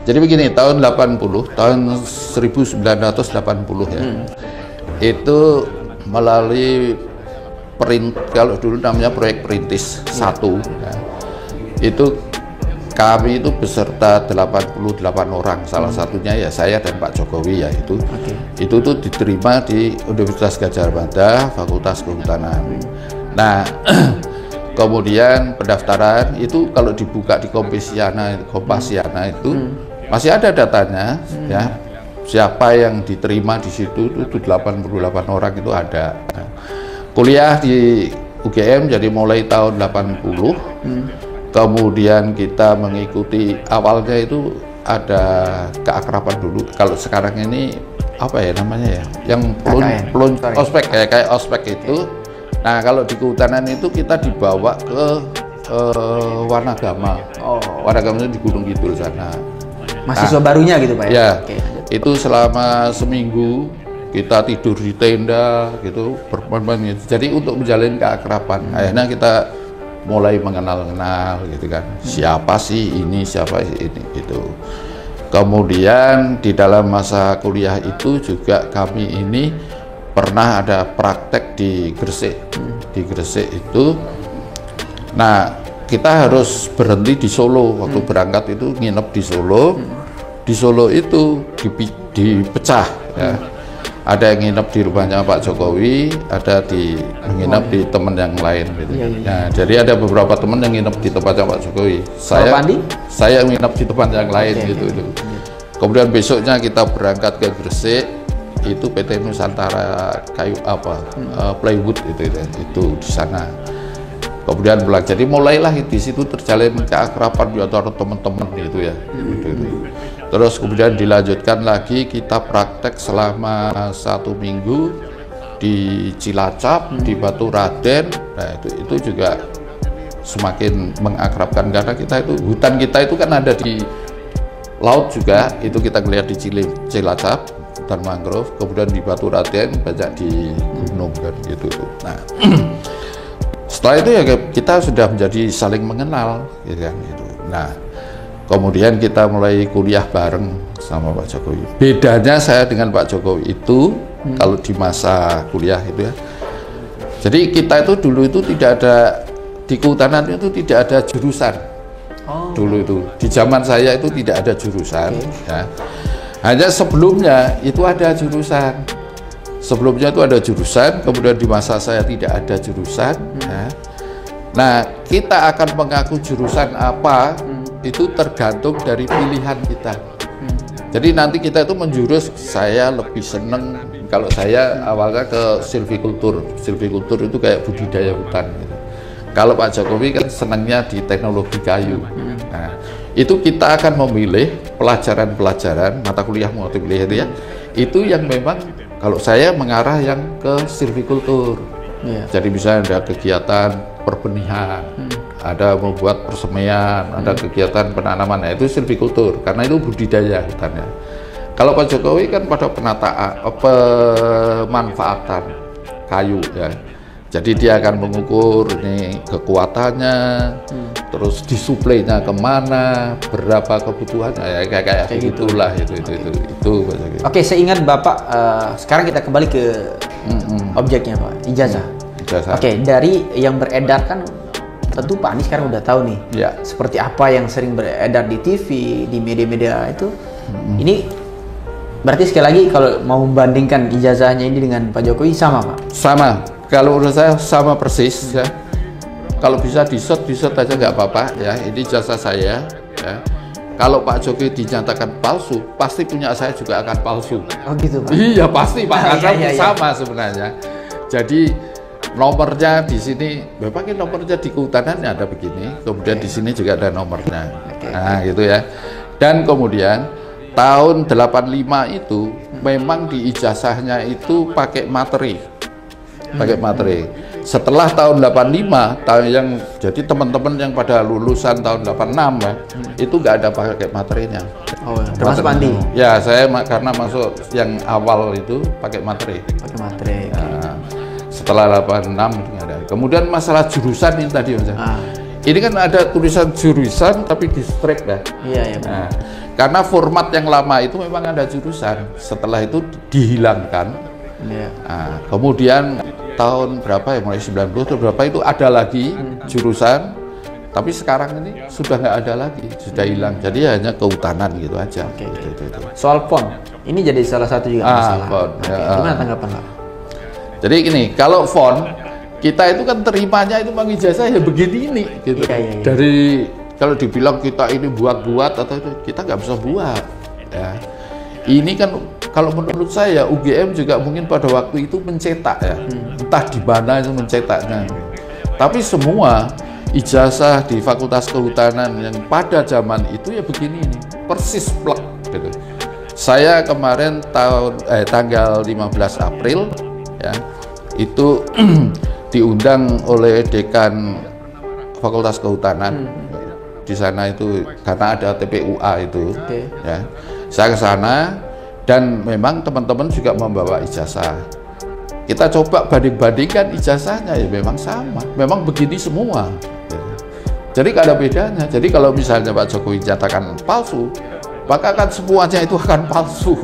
Jadi begini, tahun 80, tahun 1980 ya, itu melalui kalau dulu namanya proyek Perintis 1, ya, itu kami itu beserta 88 orang, salah satunya ya saya dan Pak Jokowi ya itu tuh diterima di Universitas Gadjah Mada, Fakultas Kehutanan. Nah, kemudian pendaftaran itu kalau dibuka di Kompasiana itu masih ada datanya, ya siapa yang diterima di situ itu 88 orang itu ada. Nah, kuliah di UGM jadi mulai tahun 80. Kemudian kita mengikuti awalnya itu ada keakraban dulu. Kalau sekarang ini apa ya namanya ya? Yang ospek kayak ospek itu. Nah, kalau di kehutanan itu kita dibawa ke Wanagama. Wanagama itu di Gunung Kidul sana. Mahasiswa barunya gitu Pak ya? Ya, itu selama seminggu kita tidur di tenda gitu, bermain gitu. Jadi untuk menjalin keakraban. Akhirnya kita mulai mengenal gitu kan. Siapa sih ini, siapa sih ini gitu. Kemudian di dalam masa kuliah itu juga kami ini pernah ada praktek di Gresik. Di Gresik itu, nah kita harus berhenti di Solo. Waktu berangkat itu nginep di Solo. Di Solo itu dipecah ya. Ada yang nginep di rumahnya Pak Jokowi, ada nginep di teman yang lain gitu. Nah, jadi ada beberapa teman yang nginep di tempatnya Pak Jokowi. Saya nginep di tempat yang lain gitu. Kemudian besoknya kita berangkat ke Gresik, itu PT Nusantara kayu plywood itu di sana. Kemudian pulang. Jadi mulailah di situ terjalin keakraban di antara teman-teman gitu ya. Terus kemudian dilanjutkan lagi kita praktek selama 1 minggu di Cilacap, di Batu Raden. Nah itu juga semakin mengakrabkan karena kita itu hutan kita itu kan ada di laut juga. Itu kita ngelihat di Cilacap, hutan mangrove. Kemudian di Batu Raden banyak di gunung kan gitu. Nah setelah itu ya kita sudah menjadi saling mengenal gitu kan gitu. Nah kemudian kita mulai kuliah bareng sama Pak Jokowi. Bedanya saya dengan Pak Jokowi itu kalau di masa kuliah itu ya. Jadi kita itu dulu itu tidak ada di kehutanan itu tidak ada jurusan. Dulu itu di zaman saya itu tidak ada jurusan. Ya. Hanya sebelumnya itu ada jurusan. Sebelumnya itu ada jurusan. Kemudian di masa saya tidak ada jurusan. Ya. Nah kita akan mengaku jurusan apa? Itu tergantung dari pilihan kita. Jadi nanti kita itu menjurus, saya lebih seneng kalau saya awalnya ke silvikultur. Silvikultur itu kayak budidaya hutan gitu. Kalau Pak Jokowi kan senangnya di teknologi kayu. Nah, itu kita akan memilih pelajaran-pelajaran mata kuliah itu ya. Itu yang memang kalau saya mengarah yang ke silvikultur. Jadi misalnya ada kegiatan perbenihan, ada membuat persemaian, ada kegiatan penanaman, nah, itu silvikultur karena itu budidaya hutannya. Kalau Pak Jokowi kan pada penataan, pemanfaatan kayu ya. Jadi dia akan mengukur ini kekuatannya, terus disuplainya kemana, berapa kebutuhannya, ya kayak gitulah itu Pak Jokowi. Oke, saya ingat Bapak. Sekarang kita kembali ke objeknya Pak, ijazah. Oke, dari yang beredar kan tentu Pak Anies sekarang udah tahu nih seperti apa yang sering beredar di TV, di media-media itu. Ini berarti sekali lagi kalau mau membandingkan ijazahnya ini dengan Pak Jokowi sama Pak? Sama, kalau menurut saya sama persis ya. Kalau bisa di-shot aja nggak apa-apa ya. Ini ijazah saya ya. Kalau Pak Jokowi dinyatakan palsu, pasti punya saya juga akan palsu. Oh gitu Pak? Iya pasti Pak, karena sama sebenarnya. Jadi nomornya di sini, pakai nomornya di kehutanan ada begini, kemudian di sini juga ada nomornya. Nah gitu ya. Dan kemudian tahun 85 itu memang di ijazahnya itu pakai materi. Setelah tahun 85, yang jadi teman-teman yang pada lulusan tahun 86 ya, itu nggak ada pakai materinya. Termasuk Andi? Ya, saya karena masuk yang awal itu pakai materi. Nah, setelah 86 itu nggak ada. Kemudian masalah jurusan ini tadi Mas. Ini kan ada tulisan jurusan tapi di strike ya. Iya. Nah, Karena format yang lama itu memang ada jurusan, setelah itu dihilangkan. Nah, kemudian tahun berapa ya, mulai 90 atau berapa itu ada lagi jurusan, tapi sekarang ini sudah nggak ada lagi, sudah hilang. Jadi hanya kehutanan gitu aja. Gitu. Soal font, ini jadi salah satu juga masalah. Font, Gimana tanggapan Pak? Jadi gini, kalau font kita itu kan terimanya itu Bang ijazah ya begini ini, gitu. Iya. Dari kalau dibilang kita ini buat-buat atau itu, kita nggak bisa buat. Ya. Ini kan kalau menurut saya UGM juga mungkin pada waktu itu mencetak ya, entah di mana itu mencetaknya. Tapi semua ijazah di Fakultas Kehutanan yang pada zaman itu ya begini ini, persis plek gitu. Saya kemarin tanggal 15 April ya, itu diundang oleh dekan Fakultas Kehutanan. Di sana itu karena ada TPUA itu, ya. Saya ke sana dan memang teman-teman juga membawa ijazah. Kita coba banding-bandingkan ijazahnya ya memang sama, memang begini semua. Ya. Jadi nggak ada bedanya. Jadi kalau misalnya Pak Jokowi nyatakan palsu, maka kan semuanya itu akan palsu.